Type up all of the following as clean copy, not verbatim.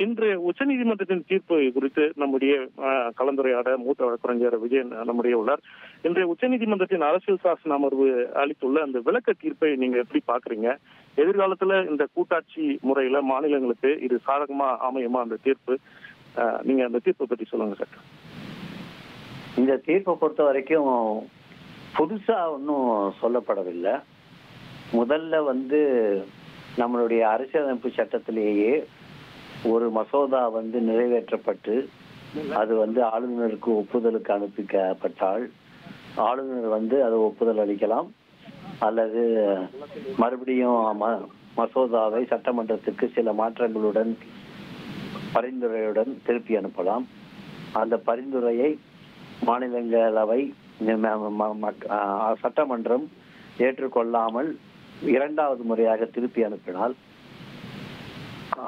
இன்று உச்சநீதிமன்றத்தின் தீர்ப்பு குறித்து நம்முடைய கலந்துரையாட மூத்த வழக்கறிஞர் விஜயன் நம்முடைய உள்ளார். இன்றைய உச்சநீதிமன்றத்தின் அரசியல் சாசன அமர்வு அளித்துள்ள அந்த விளக்க தீர்ப்பை நீங்க எப்படி பாக்குறீங்க? எதிர்காலத்துல இந்த கூட்டாட்சி முறையில மாநிலங்களுக்கு இது சாதகமா அமையுமா அந்த தீர்ப்பு? நீங்க அந்த தீர்ப்பை பத்தி சொல்லுங்க சார். இந்த தீர்ப்பை பொறுத்த வரைக்கும் புதுசா ஒன்றும் சொல்லப்படவில்லை. முதல்ல நம்மளுடைய அரசியலமைப்பு சட்டத்திலேயே ஒரு மசோதா நிறைவேற்றப்பட்டு அது ஆளுநருக்கு ஒப்புதலுக்கு அனுப்பிக்கப்பட்டால் ஆளுநர் அது ஒப்புதல் அளிக்கலாம், அல்லது மறுபடியும் மசோதாவை சட்டமன்றத்துக்கு சில மாற்றங்களுடன் பரிந்துரையுடன் திருப்பி அனுப்பலாம். அந்த பரிந்துரையை மாநிலங்களவை சட்டமன்றம் ஏற்றுக்கொள்ளாமல் இரண்டாவது முறையாக திருப்பி அனுப்பினால்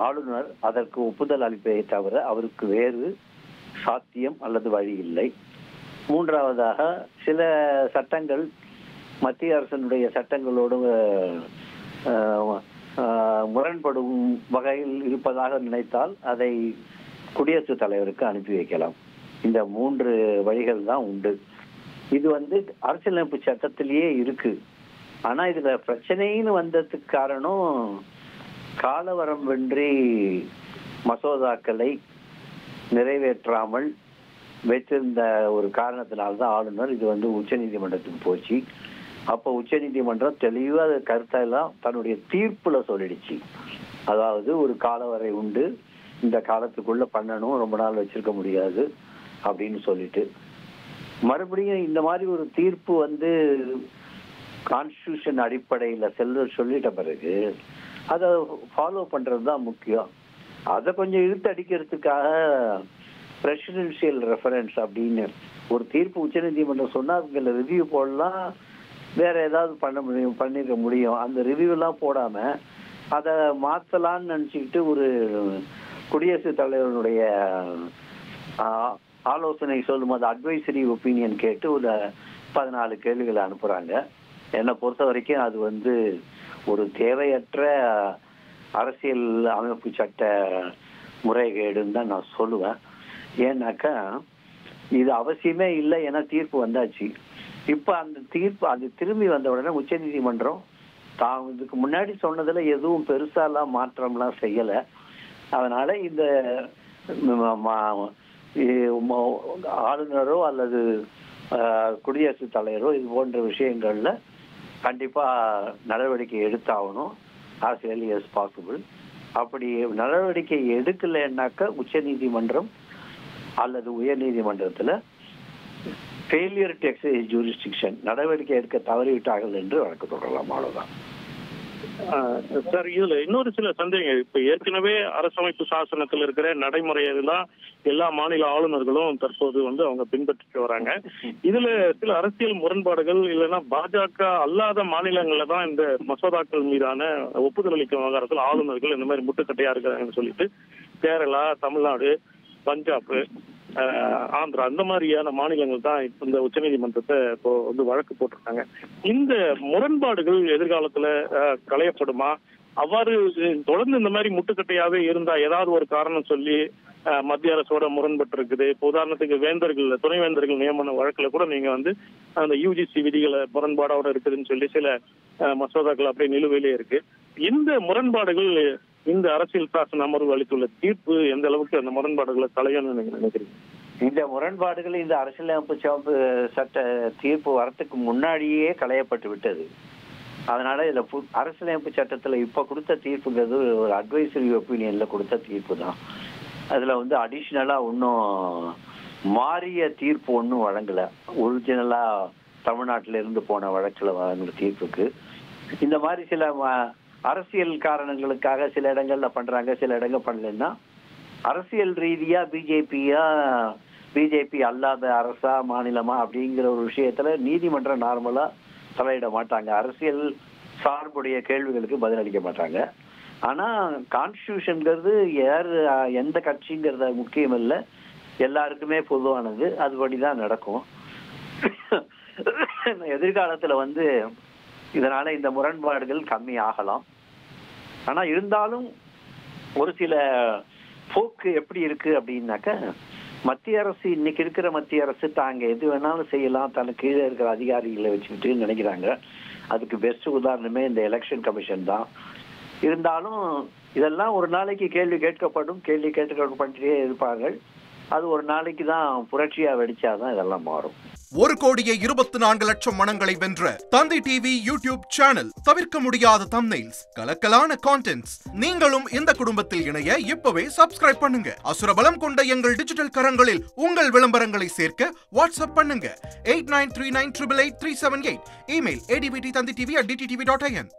ஆளுநர் அதற்கு ஒப்புதல் அளிப்பதை தவிர அவருக்கு வேறு சாத்தியம் அல்லது வழி இல்லை. மூன்றாவதாக, சில சட்டங்கள் மத்திய அரசினுடைய சட்டங்களோடு முரண்படும் வகையில் இருப்பதாக நினைத்தால் அதை குடியரசுத் தலைவருக்கு அனுப்பி வைக்கலாம். இந்த 3 வழிகள் தான் உண்டு. இது அரசியலமைப்பு சட்டத்திலேயே இருக்கு. ஆனா இதுல பிரச்சனைன்னு வந்ததுக்கு காரணம் காலவரம்பின்றி மசோதாக்களை நிறைவேற்றாமல் வைத்திருந்த ஒரு காரணத்தினால்தான் ஆளுநர் இது உச்ச நீதிமன்றத்துக்கு போச்சு. அப்போ உச்ச நீதிமன்றம் தெளிவாக கருத்தெல்லாம் தன்னுடைய தீர்ப்புல சொல்லிடுச்சு. அதாவது ஒரு காலவரை உண்டு, இந்த காலத்துக்குள்ள பண்ணணும், ரொம்ப நாள் வச்சிருக்க முடியாது அப்படின்னு சொல்லிட்டு மறுபடியும் இந்த மாதிரி ஒரு தீர்ப்பு கான்ஸ்டிடியூஷன் அடிப்படையில சொல்லிட்ட பிறகு அதை ஃபாலோ பண்றது தான் முக்கியம். அதை கொஞ்சம் இழுத்து அடிக்கிறதுக்காக பிரசிடென்சியல் ரெஃபரன்ஸ் அப்படின்னு ஒரு தீர்ப்பு உச்ச நீதிமன்றம் சொன்னா அதுல ரிவ்யூ போடலாம், வேற ஏதாவது பண்ணிருக்க முடியும். அந்த ரிவ்யூ எல்லாம் போடாம அதை மாத்தலாம்னு நினைச்சுக்கிட்டு ஒரு குடியரசுத் தலைவருடைய ஆலோசனை சொல்லும் போது அட்வைசரி ஒப்பீனியன் கேட்டு ஒரு 14 கேள்விகளை அனுப்புறாங்க. என்னை பொறுத்த வரைக்கும் அது ஒரு தேவையற்ற அரசியல் அமைப்பு சட்ட முறைகேடுன்னு தான் நான் சொல்லுவேன். ஏன்னாக்கா இது அவசியமே இல்லை, ஏன்னா தீர்ப்பு வந்தாச்சு. இப்ப அந்த தீர்ப்பு அது திரும்பி வந்த உடனே உச்ச நீதிமன்றம் தான் இதுக்கு முன்னாடி சொன்னதுல எதுவும் பெருசாலாம் மாற்றம்லாம் செய்யல. அதனால இந்த ஆளுநரோ அல்லது குடியரசுத் தலைவரோ இது போன்ற விஷயங்கள்ல கண்டிப்பா நடவடிக்கை எடுத்தாகணும் as early as possible. அப்படி நடவடிக்கை எடுக்கலைன்னாக்க உச்ச நீதிமன்றம் அல்லது உயர் நீதிமன்றத்துல ஃபெயிலியர் டு எக்ஸர்சைஸ் ஜூரிஸ்டிக்ஷன் நடவடிக்கை எடுக்க தவறிவிட்டார்கள் என்று வழக்கு தொடரலாம். அவ்வளவுதான் சார். இதுல இன்னொரு சில சந்தேகங்கள். இப்ப ஏற்கனவே அரசமைப்பு சாசனத்தில் இருக்கிற நடைமுறையெல்லாம் எல்லா மாநில ஆளுநர்களும் தற்போது அவங்க பின்பற்றிட்டு வராங்க. இதுல சில அரசியல் முரண்பாடுகள் இல்லைன்னா பாஜக அல்லாத மாநிலங்கள்ல தான் இந்த மசோதாக்கள் மீதான ஒப்புதல் அளிக்கும் விவகாரத்தில் ஆளுநர்கள் இந்த மாதிரி முட்டுக்கட்டையா இருக்கிறாங்கன்னு சொல்லிட்டு கேரளா, தமிழ்நாடு, பஞ்சாப், ஆந்திரா அந்த மாதிரியான மாநிலங்கள் தான் இந்த உச்சநீதிமன்றத்தை இப்போ வழக்கு போட்டிருக்காங்க. இந்த முரண்பாடுகள் எதிர்காலத்துல களையப்படுமா? அவ்வாறு தொடர்ந்து இந்த மாதிரி முட்டுக்கட்டையாவே இருந்தா ஏதாவது ஒரு காரணம் சொல்லி மத்திய அரசோட முரண்பட்டு இருக்குது. இப்போ உதாரணத்துக்கு வேந்தர்கள், துணைவேந்தர்கள் நியமன வழக்குல கூட நீங்க அந்த யுஜிசி விதிகளை முரண்பாடோட இருக்குதுன்னு சொல்லி சில மசோதாக்கள் அப்படியே நிலுவையிலே இருக்கு. இந்த முரண்பாடுகள் இந்த அரசியல் சாசன அமர்வு அளித்துள்ள தீர்ப்பு எந்த அளவுக்கு அந்த முரண்பாடுகளை களையணும்னு நீங்க நினைக்கிறீங்க? இந்த முரண்பாடுகள் இந்த அரசியலமைப்பு சட்ட தீர்ப்பு வரத்துக்கு முன்னாடியே களையப்பட்டு விட்டது. அதனால இதுல அரசியலமைப்பு சட்டத்துல இப்ப கொடுத்த தீர்ப்புங்கிறது ஒரு அட்வைசரி ஒப்பீனியன்ல கொடுத்த தீர்ப்பு தான். அதுல அடிஷனலா ஒன்னும் மாறிய தீர்ப்பு ஒன்னும் வழங்கல. ஒரிஜினலா தமிழ்நாட்டில இருந்து போன வழக்குல வழங்குற தீர்ப்புக்கு இந்த மாதிரி சில அரசியல் காரணங்களுக்காக சில இடங்கள்ல பண்றாங்க, சில இடங்கள் பண்ணலன்னா அரசியல் ரீதியா பிஜேபி அல்லாத அரசா மாநிலமா அப்படிங்கிற ஒரு விஷயத்துல நீதிமன்றம் நார்மலா தலையிட மாட்டாங்க. அரசியல் சார்புடைய கேள்விகளுக்கு பதிலளிக்க மாட்டாங்க. ஆனா கான்ஸ்டிடியூஷன்ங்கிறது எந்த கட்சிங்கிறத முக்கியம் இல்லை, எல்லாருக்குமே பொதுவானது. அதுபடிதான் நடக்கும். எதிர்காலத்துல இதனால இந்த முரண்பாடுகள் கம்மி ஆகலாம். ஆனா இருந்தாலும் ஒரு சில போக்கு எப்படி இருக்கு அப்படின்னாக்கா, மத்திய அரசு இன்னைக்கு இருக்கிற மத்திய அரசு தாங்க எது வேணாலும் செய்யலாம், தனக்கு கீழே இருக்கிற அதிகாரிகளை வச்சுக்கிட்டு நினைக்கிறாங்க. அதுக்கு பெஸ்ட் உதாரணமே இந்த எலெக்ஷன் கமிஷன் தான். இருந்தாலும் இதெல்லாம் ஒரு நாளைக்கு கேள்வி கேட்கப்பட்டே இருப்பார்கள். அது ஒரு நாளைக்கு தான் புரட்சியா வெடிச்சாதான் இதெல்லாம் மாறும். 1,24,00,000 மனங்களை வென்ற தந்தி டிவி யூடியூப் சேனல். தவிர்க்க முடியாத தம்ப்நெயில்ஸ், கலக்கலான கான்டென்ட்ஸ். நீங்களும் இந்த குடும்பத்தில் இணைய இப்பவே சப்ஸ்கிரைப் பண்ணுங்க. அசுரபலம் கொண்ட எங்கள் டிஜிட்டல் கரங்களில் உங்கள் விளம்பரங்களை சேர்க்க வாட்ஸ்அப் பண்ணுங்க. 8939888378. Email advttanditv@dttv.in.